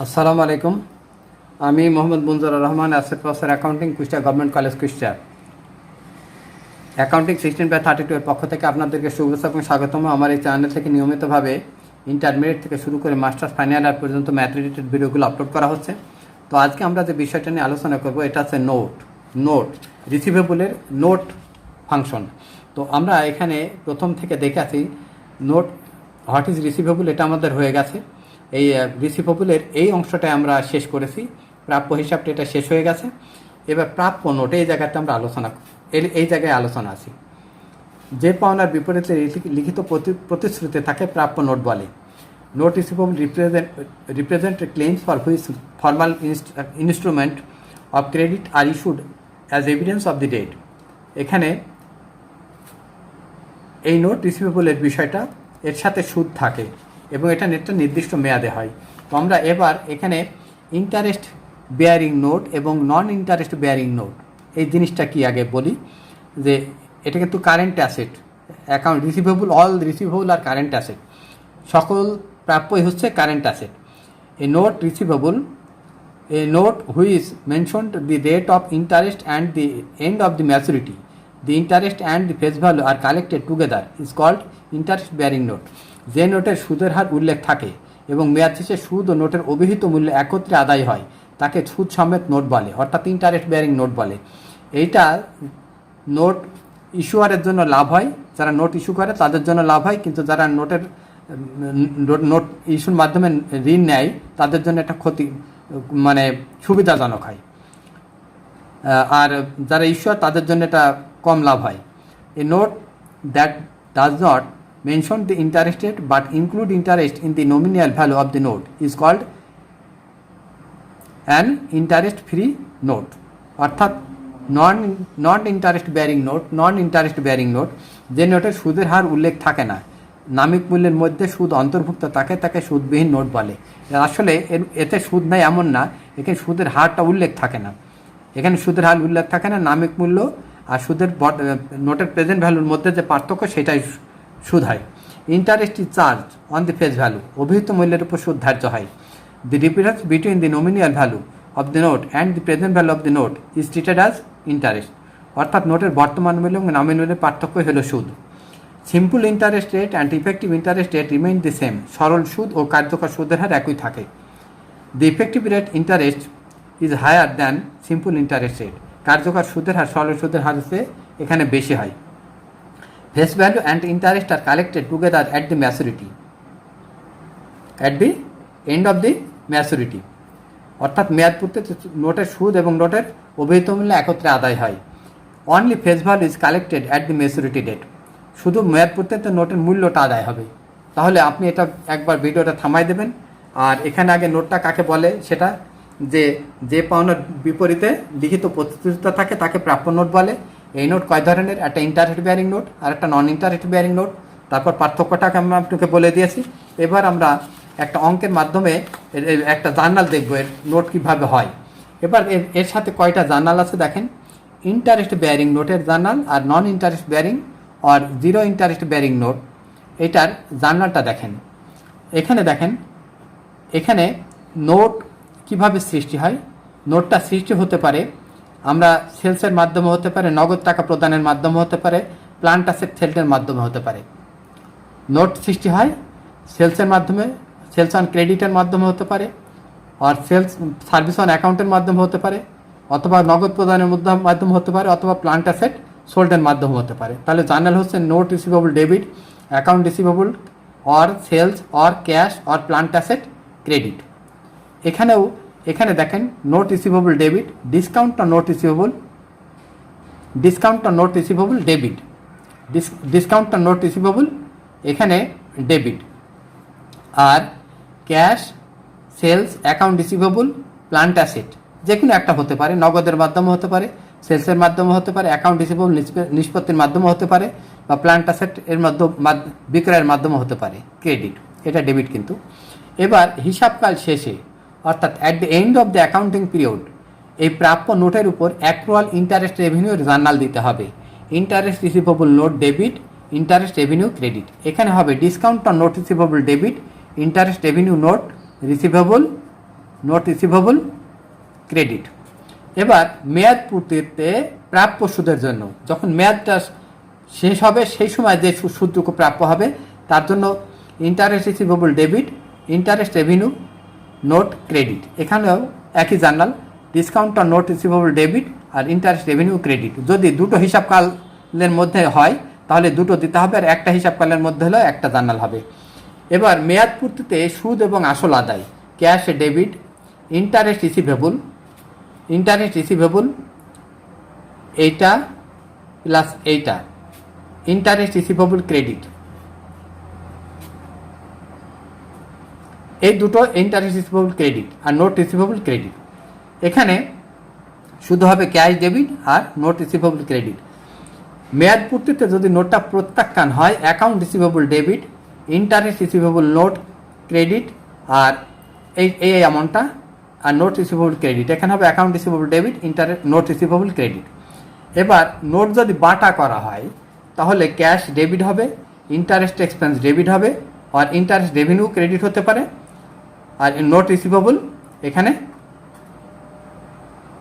আসসালামু আলাইকুম। আমি Mohammad Munjar Rahman, assistant professor accounting, Kushtia government college, Kushtia. Accounting 16/32 এর পক্ষ থেকে আপনাদেরকে শুভেচ্ছা এবং স্বাগতম। আমার এই চ্যানেল থেকে নিয়মিতভাবে ইন্টারমিডিয়েট থেকে শুরু করে মাস্টার্স ফাইনাল ইয়ার পর্যন্ত ম্যাথ রিলেটেড ভিডিওগুলো আপলোড করা হচ্ছে। তো আজকে আমরা যে বিষয়টা নিয়ে আলোচনা করব, এটা হচ্ছে নোট রিসিভেবলের নোট ফাংশন। তো আমরা এখানে প্রথম থেকে দেখে আছি নোট হোয়াট ইজ রিসিভেবল, এটা আমাদের হয়ে গেছে। এই রিসিভেবলের এই অংশটাই আমরা শেষ করেছি, প্রাপ্য হিসাবটা এটা শেষ হয়ে গেছে। এবার প্রাপ্য নোট এই জায়গাতে আমরা এই জায়গায় আলোচনা আছি। যে পাওনার বিপরীতে লিখিত প্রতিশ্রুতি থাকে প্রাপ্য নোট বলে। Note receivable represent claims for which formal instrument of credit are issued as evidence of the debt. এখানে এই নোট রিসিভেবলের বিষয়টা, এর সাথে সুদ থাকে এবং এটা একটা নির্দিষ্ট মেয়াদে হয়। তো আমরা এবার এখানে ইন্টারেস্ট বেয়ারিং নোট এবং নন ইন্টারেস্ট বেয়ারিং নোট এই জিনিসটা কি আগে বলি, যে এটা কিন্তু current asset. Account receivable, all receivable আর কারেন্ট অ্যাসেট, সকল প্রাপ্যই হচ্ছে current asset. A note receivable, a note which mentioned the rate of interest and the end of the maturity, the interest and the face value are collected together is called interest bearing note. যে নোটের সুদের হার উল্লেখ থাকে এবং মেয়াদ শেষে সুদ ও নোটের অভিহিত মূল্য একত্রে আদায় হয় তাকে সুদ সমেত নোট বলে, অর্থাৎ ইন্টারেস্ট বেয়ারিং নোট বলে। এইটা নোট ইস্যুয়ারের জন্য লাভ হয়, যারা নোট ইস্যু করে তাদের জন্য লাভ হয়, কিন্তু যারা নোট ইস্যুর মাধ্যমে ঋণ নেয় তাদের জন্য একটা ক্ষতি, মানে সুবিধাজনক হয়। আর যারা ইস্যুয়ার তাদের জন্য এটা কম লাভ হয়। A note that does not mention the interest rate but include interest in the nominal value of the note is called an interest free note, অর্থাৎ নন ইন্টারেস্ট বেয়ারিং নোট যে নোটের সুদের হার উল্লেখ থাকে না, নামিক মূল্যের মধ্যে সুদ অন্তর্ভুক্ত থাকে, তাকে সুদবিহীন নোট বলে। আসলে এতে সুদ নাই এমন না, এখানে সুদের হারটা উল্লেখ থাকে না। এখানে সুদের হার উল্লেখ থাকে না, নামিক মূল্য আর সুদের নোটের প্রেজেন্ট ভ্যালুর মধ্যে যে পার্থক্য সেটাই সুদ হয়। Interest is charge on the face value, অভিহিত মূল্যের উপর সুদ ধার্য হয়। দি difference between the নমিনিয়াল value of the note and the present value of the note is treated as interest, অর্থাৎ নোটের বর্তমান মূল্য এবং নামিক মূল্যের পার্থক্য হল সুদ। Simple interest rate and effective interest rate remain the same, সরল সুদ ও কার্যকর সুদের হার একই থাকে। The effective rate interest is higher than simple interest rate, কার্যকর সুদের হার সরল সুদের হার এখানে বেশি হয়। Face value and interest are collected together at the maturity, at the end of the maturity, অর্থাৎ মেয়াদ পূর্তিতে নোটের সুদ এবং নোটের অভিহিত মূল্য একত্রে আদায় হয়। Only face value is collected at the maturity date, শুধু মেয়াদ পূর্তিতে নোটের মূল্যটা আদায় হবে। তাহলে আপনি এটা একবার ভিডিওটা থামাই দেবেন। আর এখানে আগে নোটটা কাকে বলে, সেটা যে পাওনার বিপরীতে লিখিত প্রতিশ্রুতি থাকে তাকে প্রাপ্য নোট বলে। এই নোট কয় ধরনের, একটা ইন্টারেস্ট বেয়ারিং নোট আর একটা নন ইন্টারেস্ট বেয়ারিং নোট। তারপর পার্থক্যটাকে আমরা আপনাকে বলে দিয়েছি। এবার আমরা একটা অঙ্কের মাধ্যমে একটা জার্নাল দেখবো এর নোট কীভাবে হয়। এবার এর সাথে কয়টা জার্নাল আছে দেখেন, ইন্টারেস্ট বেয়ারিং নোটের জার্নাল আর নন ইন্টারেস্ট বেয়ারিং আর জিরো ইন্টারেস্ট বেয়ারিং নোট, এটার জার্নালটা দেখেন। এখানে দেখেন, এখানে নোট কিভাবে সৃষ্টি হয়। নোটটা সৃষ্টি হতে পারে আমরা সেলসের মাধ্যমে হতে পারে, নগদ টাকা প্রদানের মাধ্যমে হতে পারে, প্লান্ট অ্যাসেট সেলের মাধ্যমে হতে পারে। নোট সৃষ্টি হয় সেলসের মাধ্যমে, সেলস অন ক্রেডিটের মাধ্যমে হতে পারে, আর সেলস সার্ভিস অন অ্যাকাউন্টের মাধ্যমে হতে পারে, অথবা নগদ প্রদানের মাধ্যমে হতে পারে, অথবা প্লান্ট অ্যাসেট সোল্ডের মাধ্যমে হতে পারে। তাহলে জার্নাল হচ্ছে note receivable debit, account receivable or sales or cash or plant asset credit. এখানে দেখেন note receivable debit, discount on note receivable debit, discount on note receivable এখানে ডেবিট। আর cash, sales, account receivable, plant asset যে কোনো একটা হতে পারে, নগদের মাধ্যমে হতে পারে, সেলসের মাধ্যমে হতে পারে, অ্যাকাউন্ট রিসিভেবল নিষ্পত্তির মাধ্যমে হতে পারে, বা প্লান্ট অ্যাসেট এর বিক্রয়ের মাধ্যমে হতে পারে ক্রেডিট, এটা ডেবিট। কিন্তু এবার হিসাবকাল শেষে, অর্থাৎ at the end of the accounting period, এই প্রাপ্য নোটের উপর অ্যাক্রুয়াল ইন্টারেস্ট রেভিনিউর জার্নাল দিতে হবে। Interest receivable note debit, interest revenue credit. এখানে হবে discount on note receivable debit, interest revenue note receivable note receivable credit. এবার মেয়াদ পূর্তিতে প্রাপ্য সুদের জন্য যখন মেয়াদটা শেষ হবে সেই সময় যে সুদটুকু প্রাপ্য হবে তার জন্য interest receivable debit, interest revenue note credit. এখানেও একই journal, discount on note receivable debit আর ইন্টারেস্ট রেভিনিউ ক্রেডিট। যদি দুটো হিসাবকালের মধ্যে হয় তাহলে দুটো দিতে হবে, আর একটা হিসাবকালের মধ্যে হলে একটা জার্নাল হবে। এবার মেয়াদ পূর্তিতে সুদ এবং আসল আদায়, ক্যাশ ডেবিট, ইন্টারেস্ট রিসিভেবল এইটা প্লাস এইটা, ইন্টারেস্ট রিসিভেবল ক্রেডিট। এই দুটো ইন্টারেস্ট রিসিভেবল ক্রেডিট আর নোট রিসিভেবল ক্রেডিট। এখানে শুধু হবে ক্যাশ ডেবিট আর নোট রিসিভেবল ক্রেডিট। মেয়াদ পূর্তিতে যদি নোটটা প্রত্যাখ্যান হয় account receivable debit, interest receivable note credit আর এই অ্যামাউন্টটা আর নোট রিসিভেবল ক্রেডিট। এখানে হবে account receivable debit, interest note receivable credit. এবার নোট যদি বাটা করা হয় তাহলে ক্যাশ ডেবিট হবে, ইন্টারেস্ট এক্সপেন্স ডেবিট হবে আর ইন্টারেস্ট রেভিনিউ ক্রেডিট হতে পারে, আর নোট রিসিভেবল এখানে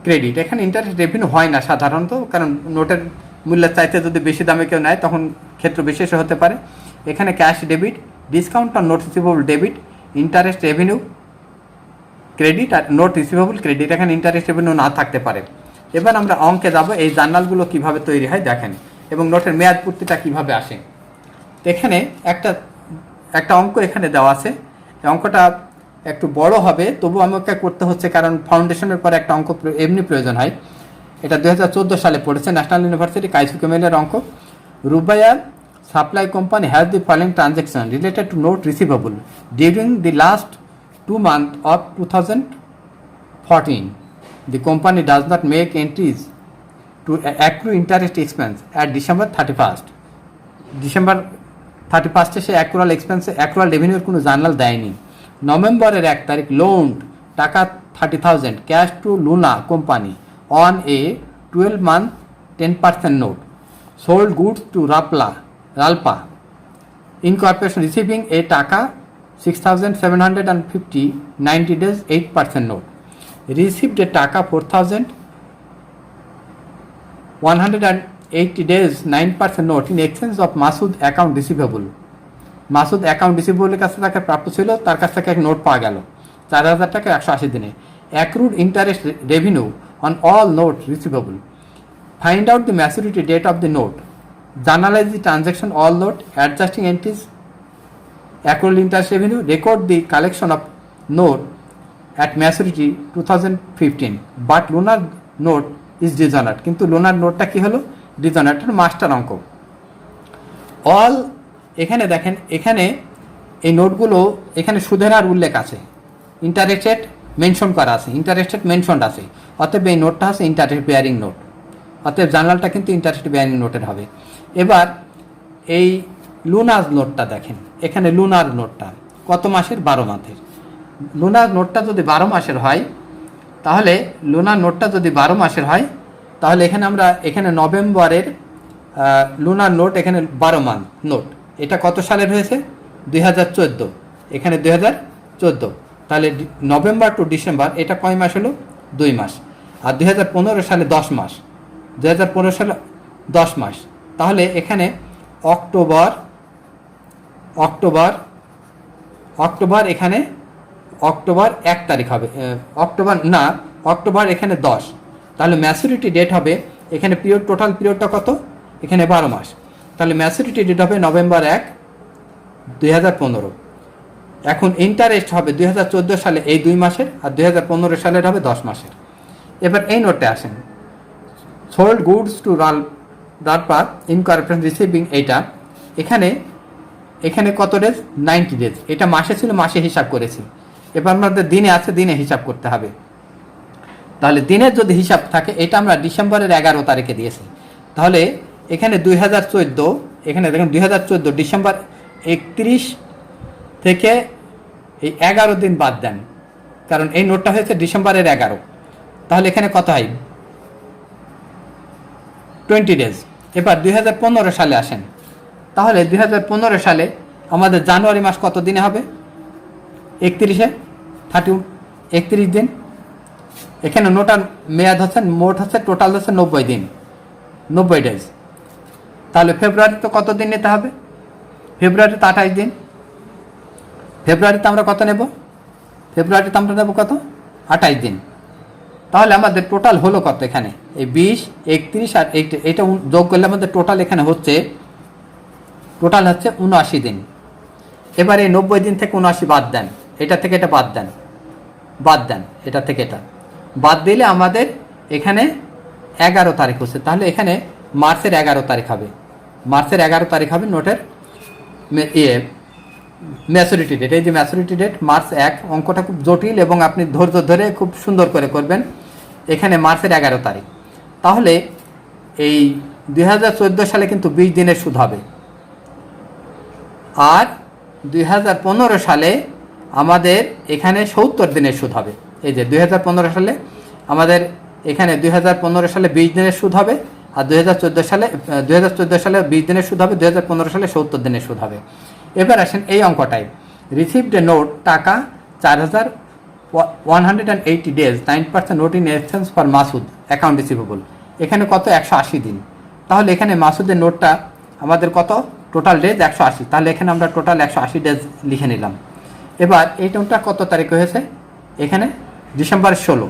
ক্রেডিট। এখানে ইন্টারেস্ট রেভিনিউ হয় না সাধারণত, কারণ নোটের মূল্যের চাইতে যদি বেশি দামে কেউ নেয় তখন ক্ষেত্র বিশেষে হতে পারে। এখানে cash debit, discount on note receivable debit, interest revenue credit আর নোট রিসিভেবল ক্রেডিট। এখানে ইন্টারেস্ট রেভিনিউ না থাকতে পারে। এবার আমরা অঙ্কে যাব, এই জার্নালগুলো কিভাবে তৈরি হয় দেখেন এবং নোটের মেয়াদ পূর্তিটা কিভাবে আসে। এখানে একটা অঙ্ক এখানে দেওয়া আছে। এই অঙ্কটা একটু বড় হবে, তবু আমাকে করতে হচ্ছে কারণ ফাউন্ডেশনের পরে একটা অঙ্ক এমনি প্রয়োজন হয়। এটা 2014 সালে পড়েছে, ন্যাশনাল ইউনিভার্সিটি কাইসুকে মেলের অঙ্ক। Rubaiya supply company has the following transaction related to note receivable during the last 2 months of 2014. The company does not make entries to accrue interest expense at December 31st. December 31st সে accrual রেভিনিউর কোনো journal দেয়নি। নভেম্বরের 1 তারিখ loan টাকা 30,000 cash to Luna company on a 12-month 10% note, sold goods to Ralpa incorporation receiving a টাকা 6,750 90 days 8% note, received a টাকা 4,180 days 9% note in exchange of Masud account receivable. Masud account রিসিভেবলের কাছে তাকে প্রাপ্ত ছিল, তার কাছ থেকে এক নোট পাওয়া গেল 4,000 টাকা 180 দিনে। Accrued interest revenue on all note receivable. Find out the maturity date of the note, journalize the transaction all note, adjusting entries, accrual interest revenue, record the collection of note at maturity 2015 but lunar note is dishonored। কিন্তু lunar নোটটা কি হলো? dishonored, master অঙ্ক। All এখানে দেখেন, এখানে এই নোটগুলো এখানে সুদের হার উল্লেখ আছে, ইন্টারেস্টেড মেনশন করা আছে, ইন্টারেস্টেড মেনশনড আছে, অতএব এই নোটটা আছে ইন্টারেস্ট বেয়ারিং নোট, অতএব জার্নালটা কিন্তু ইন্টারেস্ট বেয়ারিং নোটের হবে। এবার এই লুনার নোটটা দেখেন, এখানে লুনার নোটটা কত মাসের? 12 মাসের। লুনার নোটটা যদি 12 মাসের হয় তাহলে এখানে আমরা এখানে নভেম্বরের লুনার নোট, এখানে 12 মান্থ নোট, এটা কত সালের হয়েছে? 2014, এখানে 2014, তাহলে নভেম্বর টু ডিসেম্বর এটা কয় মাস হলো? 2 মাস। আর 2015 সালে 10 মাস, 2015 সালে 10 মাস, তাহলে এখানে অক্টোবর এখানে অক্টোবর 1 তারিখ হবে, অক্টোবর এখানে 10, তাহলে ম্যাচুরিটি ডেট হবে এখানে পিরিয়ড, টোটাল পিরিয়ডটা কত? এখানে 12 মাস, তাহলে ম্যাচুরিটি ডেট হবে নভেম্বর 1, 2015। এখন ইন্টারেস্ট হবে 2014 সালে এই 2 মাসের আর 2015 সালের হবে 10 মাসের। এবার এই নোটে আসেন, sold goods to Ralpa incorporation receiving, এইটা এখানে কত ডেজ? 90 ডেজ। এটা মাসে ছিল, মাসে হিসাব করেছি। এবার আমাদের দিনে আছে, দিনে হিসাব করতে হবে। তাহলে দিনের যদি হিসাব থাকে, এটা আমরা ডিসেম্বরের 11 তারিখে দিয়েছি, তাহলে এখানে 2014, এখানে দেখেন 2014 ডিসেম্বর 31 থেকে এই 11 দিন বাদ দেন, কারণ এই নোটটা হয়েছে ডিসেম্বরের 11, তাহলে এখানে কত হয়? 20 ডেজ। এবার 2015 সালে আসেন, তাহলে 2015 সালে আমাদের জানুয়ারি মাস কত দিনে হবে? 31 31 দিন। এখানে নোটার মেয়াদ হচ্ছে মোট হচ্ছে টোটাল হচ্ছে 90 দিন, 90 ডেজ। তাহলে ফেব্রুয়ারি তো কত দিন নিতে হবে? ফেব্রুয়ারি তো 28 দিন। ফেব্রুয়ারিতে আমরা কত নেব? ফেব্রুয়ারিতে আমরা নেব কত? 28 দিন। তাহলে আমাদের টোটাল হলো কত? এখানে এই 20, 31 আর এইটা যোগ করলে আমাদের টোটাল এখানে হচ্ছে 79 দিন। এবার এই 90 দিন থেকে 79 বাদ দেন, এটা থেকে এটা বাদ দেন, এটা থেকে এটা বাদ দিলে আমাদের এখানে 11 তারিখ হচ্ছে। তাহলে এখানে মার্চের 11 তারিখ হবে, নোটের ম্যাচুরিটি ডেট। এই যে ম্যাচুরিটি ডেট মার্চ 1, অঙ্কটা খুব জটিল এবং আপনি ধৈর্য ধরে খুব সুন্দর করে করবেন। এখানে মার্চের 11 তারিখ। তাহলে এই 2014 সালে কিন্তু 20 দিনের সুদ হবে, আর 2015 সালে আমাদের এখানে 70 দিনের সুদ হবে। এই যে 2015 সালে আমাদের এখানে 2015 সালে 20 দিনের সুদ হবে, আর 2014 সালে 20 দিনের সুদ হবে, 2015 সালে 70 দিনের সুদ হবে। এবার আসেন এই অঙ্কটাই, রিসিভড এ নোট টাকা 4180 days, 9% note in exchange for Masud account receivable. এখানে কত? 180 দিন। তাহলে এখানে মাসুদের নোটটা আমাদের কত? Total days 180। তাহলে এখানে আমরা টোটাল 180 ডেজ লিখে নিলাম। এবার এই নোটটা কত তারিখে হয়েছে? এখানে ডিসেম্বরের 16।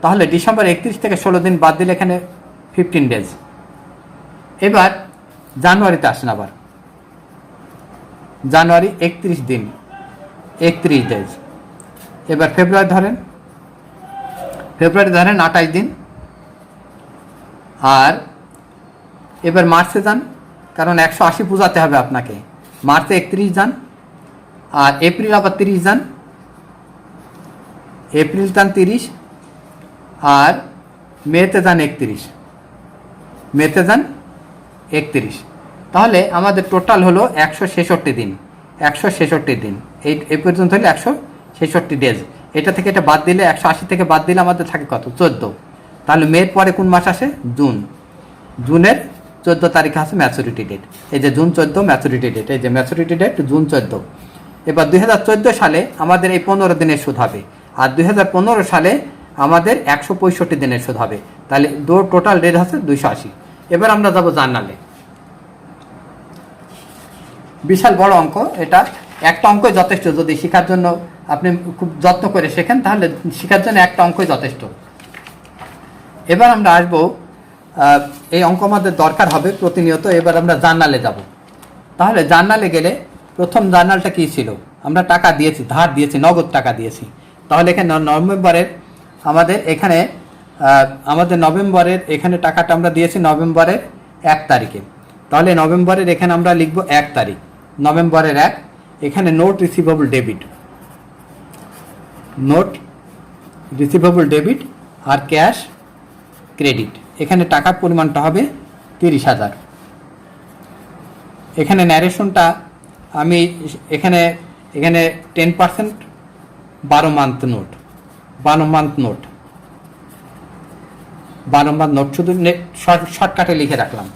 তাহলে ডিসেম্বর 31 থেকে 16 দিন বাদ দিলে এখানে 15 ডেজ। এবার জানুয়ারিতে আসেন, আবার জানুয়ারি 31 দিন, 31 ডেজ। এবার ফেব্রুয়ারি ধরেন 28 দিন। আর এবার মার্চে যান, কারণ 180 বোঝাতে হবে আপনাকে। মার্চে 31 যান, আর এপ্রিল আবার 30 যান, এপ্রিল যান 30, আর মেতে যান 31। তাহলে আমাদের টোটাল হলো 166 দিন, 166 দিন। এই পর্যন্ত হলে 166 ডেজ। এটা থেকে এটা বাদ দিলে 180 থেকে বাদ দিলে আমাদের থাকে কত? 14। তাহলে মের পরে কোন মাস আসে? জুন। জুনের 14 তারিখে আছে ম্যাচুরিটি ডেট। এই যে জুন 14 ম্যাচুরিটি ডেট, এই যে ম্যাচুরিটি ডেট জুন 14। এবার 2014 সালে আমাদের এই 15 দিনের সুদ হবে, আর 2015 সালে আমাদের 165 দিনের সুদ হবে। তাহলে টোটাল ডেট হচ্ছে 280। এবার আমরা যাব জার্নালে। বিশাল বড় অঙ্ক এটা, একটা অঙ্কই যথেষ্ট। যদি শেখার জন্য আপনি খুব যত্ন করে শেখেন, তাহলে শেখার জন্য একটা অঙ্কই যথেষ্ট। এবার আমরা আসবো, এই অঙ্ক আমাদের দরকার হবে প্রতিনিয়ত। এবার আমরা জার্নালে যাব। তাহলে জার্নালে গেলে প্রথম জার্নালটা কী ছিল? আমরা টাকা দিয়েছি, ধার দিয়েছি, নগদ টাকা দিয়েছি। তাহলে এখানে নভেম্বরের নভেম্বরের এখানে টাকাটা আমরা দিয়েছি নভেম্বরের 1 তারিখে। তাহলে নভেম্বরের এখানে আমরা লিখব 1 তারিখ, নভেম্বরের 1। এখানে নোট রিসিভেবল ডেবিট আর ক্যাশ ক্রেডিট। এখানে টাকার পরিমাণটা হবে 30,000। এখানে ন্যারেশনটা আমি এখানে 10% 12 মান্থ নোট শুধু শর্টকাটে লিখে রাখলাম।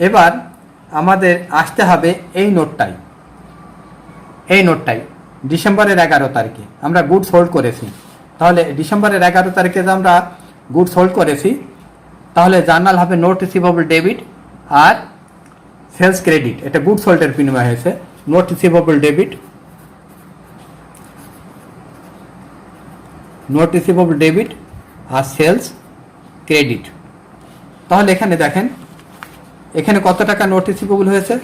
এবার আমাদের আসতে হবে এই নোটটাই ডিসেম্বরের 11 তারিখে আমরা গুডস হোল্ড করেছি। তাহলে ডিসেম্বরের 11 তারিখে যে আমরা গুডস হোল্ড করেছি, তাহলে জার্নাল হবে নোট রিসিভেবল ডেবিট আর সেলস ক্রেডিট। এটা গুডস হোল্ডের বিনিময় হয়েছে। নোট রিসিভেবল ডেবিট আর সেলস ক্রেডিট। তাহলে এখানে দেখেন, এখানে কত টাকা নোট রিসিভেবল হয়েছে?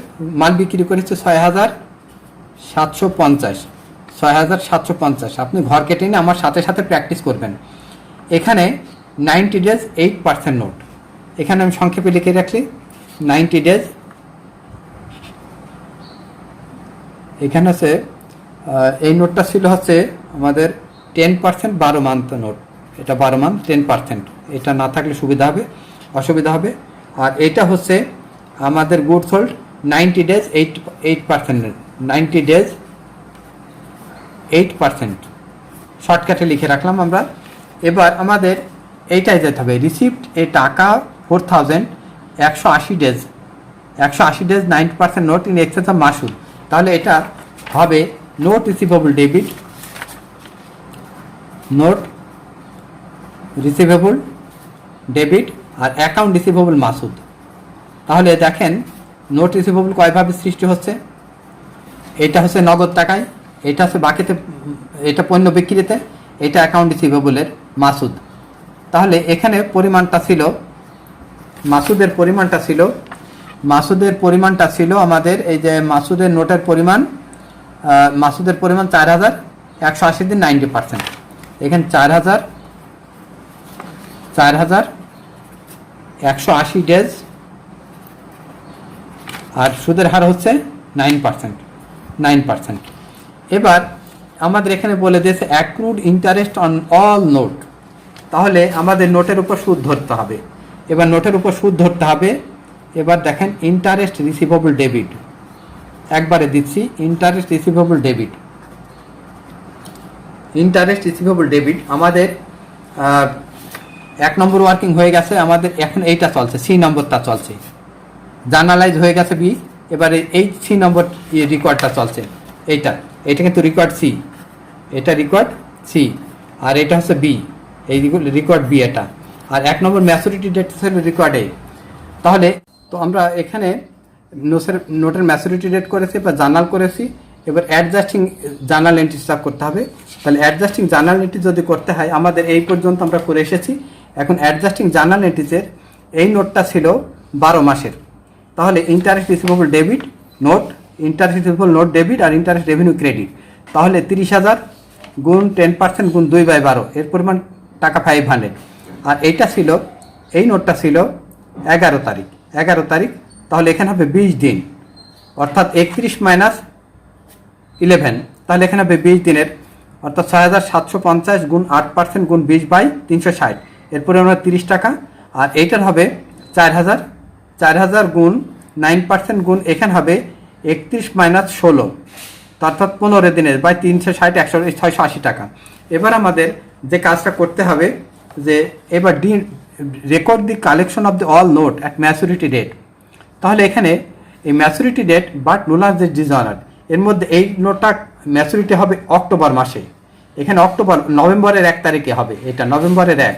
মাল বিক্রি করেছে 6,750। আপনি ঘর কেটে নিয়ে আমার সাথে সাথে প্র্যাকটিস করবেন। এখানে 90 ডেজ 8% নোট। এখানে আমি সংক্ষেপে লিখে রাখছি 90 ডেজ। এখানে হচ্ছে এই নোটটা ছিল হচ্ছে আমাদের 10% 12 মান্থ নোট। এটা 12 মান্থ 10%। এটা না থাকলে অসুবিধা হবে। আর এটা হচ্ছে আমাদের গুডস হোল্ড 90 ডেজ 8%। 90 ডেজ 8% শর্টকাটে লিখে রাখলাম আমরা। এবার আমাদের এইটাই যেতে হবে, রিসিপ্ট এই টাকা 4,000 180 days 9% note in exchange of Masud. তাহলে এটা হবে note receivable debit note receivable debit আর অ্যাকাউন্ট রিসিভেবল মাসুদ। তাহলে দেখেন নোট রিসিভেবল কয়ভাবে সৃষ্টি হচ্ছে। এটা হচ্ছে নগদ টাকায়, এটা হচ্ছে বাকিতে, এটা পণ্য বিক্রিতে, এটা অ্যাকাউন্ট রিসিভেবলের মাসুদ। তাহলে এখানে পরিমাণটা ছিল, মাসুদের পরিমাণটা ছিল আমাদের এই যে মাসুদের নোটের পরিমাণ, মাসুদের পরিমাণ 4,180 দিন 90%। এখানে 4,180 ডেজ আর সুদের হার হচ্ছে 9%। এবার আমাদের এখানে বলে দিয়েছে accrued interest on all note. তাহলে আমাদের নোটের উপর সুদ ধরতে হবে। এবার নোটের উপর সুদ ধরতে হবে। এবার দেখেন ইন্টারেস্ট রিসিভেবল ডেবিট, একবারে দিচ্ছি ইন্টারেস্ট রিসিভেবল ডেবিট আমাদের 1 নম্বর ওয়ার্কিং হয়ে গেছে। আমাদের এখন এইটা চলছে, সি নম্বরটা চলছে, জার্নালাইজ হয়ে গেছে বি। এবারে এই সি নম্বর রেকর্ডটা চলছে, এটা কিন্তু রেকর্ড সি, এটা রেকর্ড সি, আর এটা হচ্ছে বি, এই রেকর্ড বি এটা। আর 1 নম্বর ম্যাচুরিটি ডেট ছিল রেকর্ড এ। তাহলে তো আমরা এখানে নোটের ম্যাচুরিটি ডেট করেছি বা জার্নাল করেছি। এবার অ্যাডজাস্টিং জার্নাল এন্ট্রি হিসাব করতে হবে। তাহলে অ্যাডজাস্টিং জার্নাল এন্ট্রি যদি করতে হয়, আমাদের এই পর্যন্ত আমরা করে এসেছি। এখন অ্যাডজাস্টিং জার্নাল এন্ট্রিজের এই নোটটা ছিল 12 মাসের। তাহলে interest receivable debit note, interest receivable note debit আর ইন্টারেস্ট রেভিনিউ ক্রেডিট। তাহলে 30,000 গুণ 10% গুণ 2/12, এর পরিমাণ টাকা 500। আর এইটা ছিল, এই নোটটা ছিল 11 তারিখ। তাহলে এখানে হবে 20 দিন, অর্থাৎ 31 মাইনাস 11, তাহলে এখানে হবে 20 দিনের, অর্থাৎ 6,750 গুণ 8% গুণ 20/360, এরপরে আমরা 30 টাকা। আর এইটার হবে 4,000 গুণ 9% গুণ এখানে হবে 31 মাইনাস 16, অর্থাৎ 15 দিনের বাই 360, 680 টাকা। এবার আমাদের যে কাজটা করতে হবে যে এবার record the collection of the all note at maturity date. তাহলে এখানে এই ম্যাচুরিটি ডেট বাট নোলার যে ডিজনার, এর মধ্যে এই নোটটা ম্যাচুরিটি হবে অক্টোবর মাসে, এখানে নভেম্বরের 1 তারিখে হবে, এটা নভেম্বরের 1,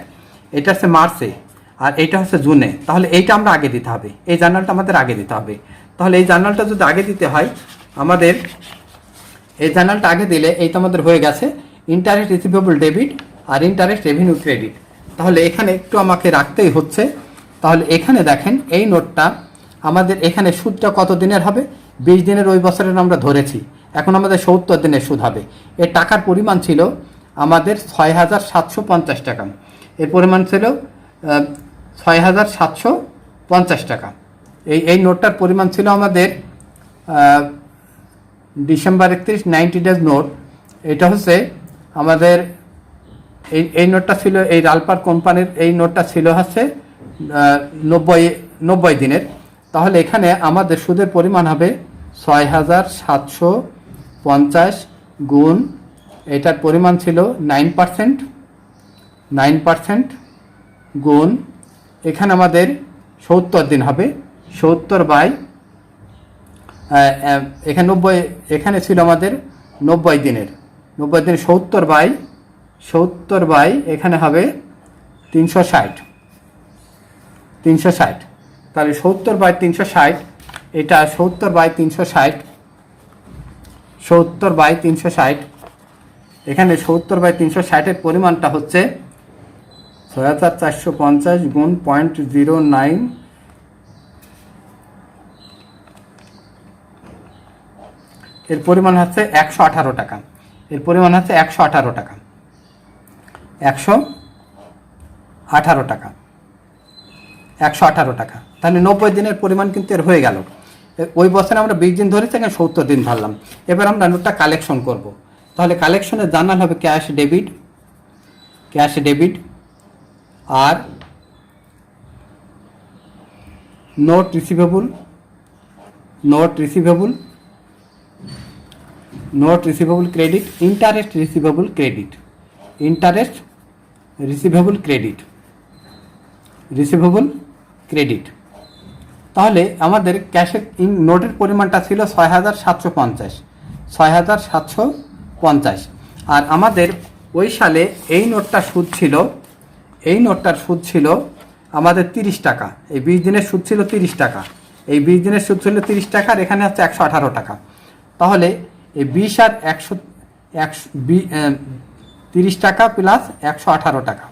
এটা হচ্ছে মার্চে, আর এইটা হচ্ছে জুনে। তাহলে এইটা আমরা আগে দিতে হবে, এই জার্নালটা আমাদের আগে দিতে হবে। তাহলে এই জার্নালটা যদি আগে দিতে হয়, আমাদের এই জার্নালটা আগে দিলে এইটা আমাদের হয়ে গেছে ইন্টারেস্ট রিসিভেবল ডেবিট আর ইন্টারেস্ট রেভিনিউ ক্রেডিট। তাহলে এখানে একটু আমাকে রাখতেই হচ্ছে। তাহলে এখানে দেখেন এই নোটটা আমাদের এখানে সুদটা কত দিনের হবে, 20 দিনের ওই বছরের আমরা ধরেছি। এখন আমাদের 70 দিনের সুদ হবে। এর টাকার পরিমাণ ছিল আমাদের 6,750 টাকা, এর পরিমাণ ছিল 6,750 টাকা। এই নোটটার পরিমাণ ছিল আমাদের ডিসেম্বর 31, 90 ডেজ নোট। এটা হচ্ছে আমাদের এই নোটটা ছিল, এই রালপার কোম্পানির এই নোটটা ছিল হচ্ছে 90 দিনের। তাহলে এখানে আমাদের সুদের পরিমাণ হবে 6,750 গুণ, এটার পরিমাণ ছিল 9% গুণ এখানে আমাদের 70 দিন হবে, 70 বাই এখানে 90, এখানে ছিল আমাদের 90 দিনের, 70 বাই এখানে হবে 360। তাহলে 70 বাই 360, এটা 70 বাই 360, এখানে 70 বাই 360 পরিমাণটা হচ্ছে 6,450 গুণ 0.09, এর পরিমাণ হচ্ছে 118 টাকা। এর পরিমাণ হচ্ছে 118 টাকা, 118 টাকা, 118 টাকা। তাহলে 90 দিনের পরিমাণ কিন্তু এর হয়ে গেল। ওই বছরে আমরা 20 দিন ধরেছি, এখানে 70 দিন ধরলাম। এবার আমরা নোটটা কালেকশন করব। তাহলে কালেকশনের জার্নাল হবে ক্যাশ ডেবিট আর note receivable credit, interest receivable credit. তাহলে আমাদের ক্যাশের নোটের পরিমাণটা ছিল 6,750, আর আমাদের ওই সালে এই নোটটার সুদ ছিল আমাদের 30 টাকা। এই 20 দিনের সুদ ছিল 30 টাকা। এই 20 দিনের সুদ ছিল 30 টাকা, আর এখানে হচ্ছে 118 টাকা। তাহলে এই 20 আর 30 টাকা প্লাস 118 টাকা,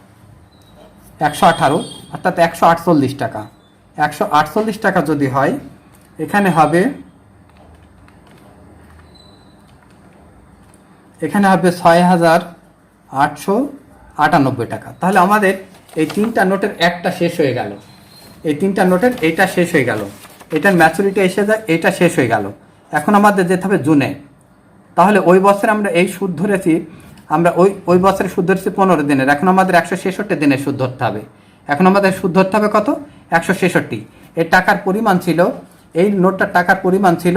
118 অর্থাৎ 148 টাকা। 148 টাকা যদি হয়, এখানে হবে 6,898 টাকা। তাহলে আমাদের এই 3টা নোটের একটা শেষ হয়ে গেল, এই 3টা নোটের এইটা শেষ হয়ে গেল, এটার ম্যাচুরিটি এসে যায়, এইটা শেষ হয়ে গেল। এখন আমাদের যেতে হবে জুনে। তাহলে ওই বছরে আমরা এই সুদ ধরেছি, আমরা ওই বছরে সুদ ধরেছি 15 দিনের। এখন আমাদের 166 দিনের সুদ ধরতে হবে। এখন আমাদের সুদ ধরতে হবে কত? 166। এর টাকার পরিমাণ ছিল, এই নোটটার টাকার পরিমাণ ছিল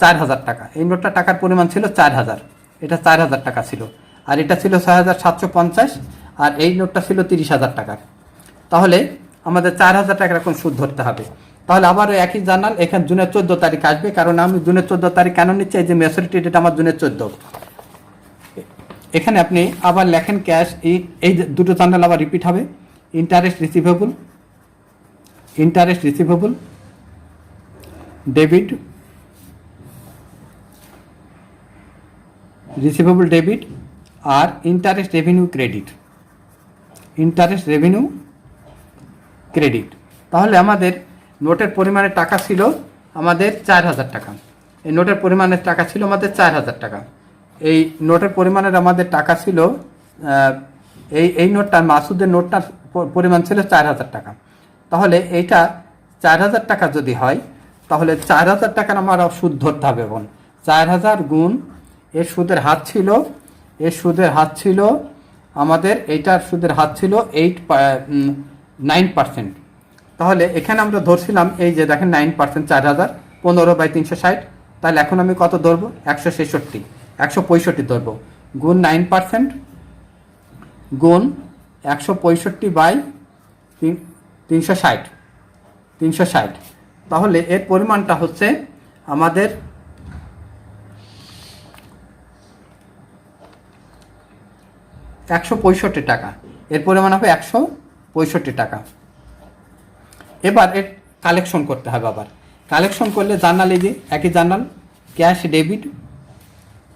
4,000 টাকা। এই নোটটার টাকার পরিমাণ ছিল 4,000, এটা 4,000 টাকা ছিল। আর এটা ছিল 6,750, আর এই নোটটা ছিল 30,000 টাকার। তাহলে আমাদের 4,000 টাকার এখন সুদ ধরতে হবে। তাহলে আবারও একই জার্নাল, এখানে জুনের 14 তারিখ আসবে, কারণ আমি জুনের 14 তারিখ কেন নিচ্ছি, এই যে ম্যাচুরিটি ডেট আমার জুনের 14। এখানে আপনি আবার লেখেন ক্যাশ, এই দুটো জার্নাল আবার রিপিট হবে। ইন্টারেস্ট রিসিভেবল ডেবিট আর ইন্টারেস্ট রেভিনিউ ক্রেডিট। তাহলে আমাদের নোটের পরিমাণের টাকা ছিল আমাদের 4,000 টাকা। এই নোটের পরিমাণের টাকা ছিল আমাদের 4,000 টাকা। এই নোটের পরিমাণের আমাদের টাকা ছিল, এই নোটটা, মাসুদের নোটটার পরিমাণ ছিল 4,000 টাকা। তাহলে এইটা 4,000 টাকা যদি হয়, তাহলে 4,000 টাকার আমার সুদ ধরতে হবে। এখন 4,000 গুণ এর সুদের হার ছিল আমাদের, এইটার সুদের হার ছিল 9%। তাহলে এখানে আমরা ধরছিলাম, এই যে দেখেন 9%, 4,000, 15/360। তাহলে এখন আমি কত ধরবো? 165 ধরবো। গুণ 9% গুণ 165/360। তাহলে এর পরিমাণটা হচ্ছে আমাদের 165 টাকা। এর পরিমাণ হবে 165 টাকা। এবার এর কালেকশন করতে হবে। আবার কালেকশন করলে জার্নাল, এই যে একই জার্নাল,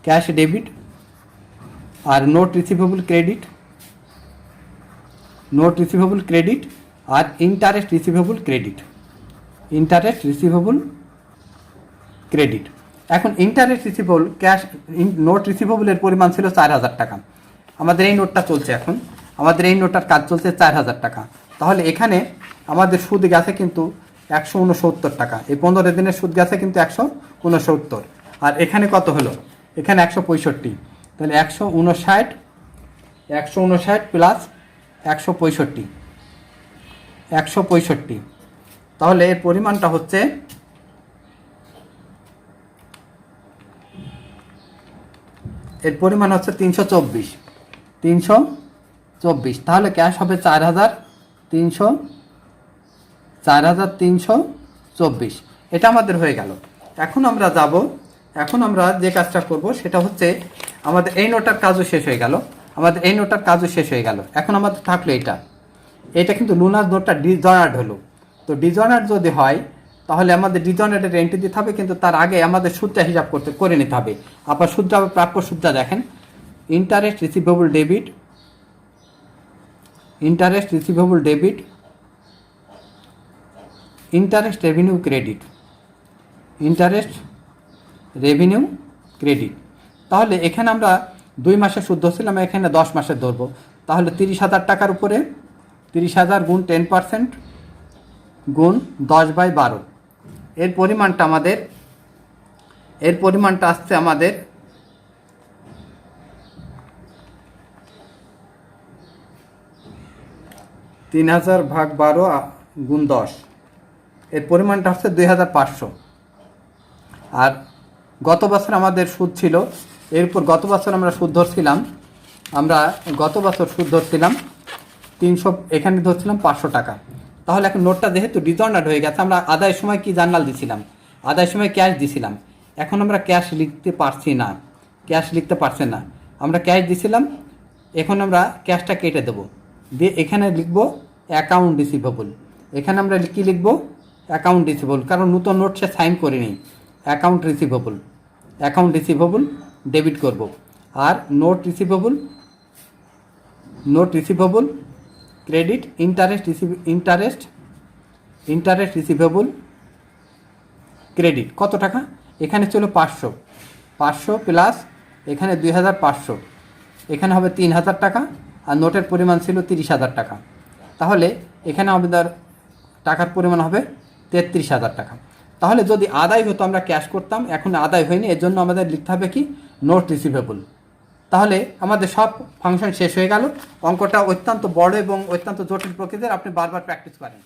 ক্যাশ ডেবিট আর নোট রিসিভেবল ক্রেডিট আর ইন্টারেস্ট রিসিভেবল ক্রেডিট। এখন ইন্টারেস্ট রিসিভেবল নোট রিসিভেবলের পরিমাণ ছিল 4,000 টাকা। আমাদের এই নোটটা চলছে, এখন আমাদের এই নোটটার কাজ চলছে 4,000 টাকা। তাহলে এখানে আমাদের সুদ গেছে কিন্তু 169 টাকা। এই 15 দিনের সুদ গেছে কিন্তু 169। আর এখানে কত হলো? এখানে 165। তাহলে 159 প্লাস 165। তাহলে এর পরিমাণটা হচ্ছে এর পরিমাণ হচ্ছে 324। তাহলে ক্যাশ হবে 4,324। এটা আমাদের হয়ে গেল। এখন আমরা যে কাজটা করব সেটা হচ্ছে, আমাদের এই নোটার কাজও শেষ হয়ে গেল। এখন আমাদের থাকলো এটা কিন্তু লুনার নোটটা ডিজনার্ড হলো। তো ডিজনার্ড যদি হয়, তাহলে আমাদের ডিজনার্ডের এন্ট্রি দিতে হবে, কিন্তু তার আগে আমাদের সুদটা হিসাব করে নিতে হবে। আপনার সুদটা, প্রাপ্য সুদটা দেখেন, interest receivable debit, interest revenue credit. তাহলে এখানে আমরা 2 মাসের সুদ ধরছিলাম, এখানে 10 মাসের ধরবো। তাহলে 30,000 টাকার উপরে 30,000 গুণ 10% গুণ 10/12। এর পরিমাণটা আসছে আমাদের 3,000 ভাগ 12 গুণ 10। এর পরিমাণটা হচ্ছে 2,500। আর গত বছর আমাদের সুদ ছিল, এরপর গত বছর আমরা সুদ ধরছিলাম 300, এখানে ধরছিলাম 500 টাকা। তাহলে এখন নোটটা যেহেতু ডিজনার্ড হয়ে গেছে, আমরা আদায়ের সময় কি জার্নাল দিছিলাম? আদায়ের সময় ক্যাশ দিছিলাম। এখন আমরা ক্যাশ লিখতে পারছি না, আমরা ক্যাশ দিছিলাম এখন আমরা ক্যাশটা কেটে দেবো, দিয়ে এখানে লিখব অ্যাকাউন্ট রিসিভেবল। এখানে আমরা কি লিখব? অ্যাকাউন্ট রিসিভেবল, কারণ নতুন নোট সে সাইন করেনি। অ্যাকাউন্ট রিসিভেবল ডেবিট করব। আর note receivable credit interest receivable credit. কত টাকা? এখানে ছিল 500 প্লাস এখানে 2500, এখানে হবে 3000 টাকা, আর নোটের পরিমাণ ছিল 30,000 টাকা। তাহলে এখানে আমাদের টাকার পরিমাণ হবে 33,000 টাকা। তাহলে যদি আদায় হতো আমরা ক্যাশ করতাম, এখন আদায় হয়নি, এর জন্য আমাদের লিখতে হবে কি? Note receivable. তাহলে আমাদের সব ফাংশন শেষ হয়ে গেল। অঙ্কটা অত্যন্ত বড় এবং অত্যন্ত জটিল প্রকৃতির, আপনি বারবার প্র্যাকটিস করেন।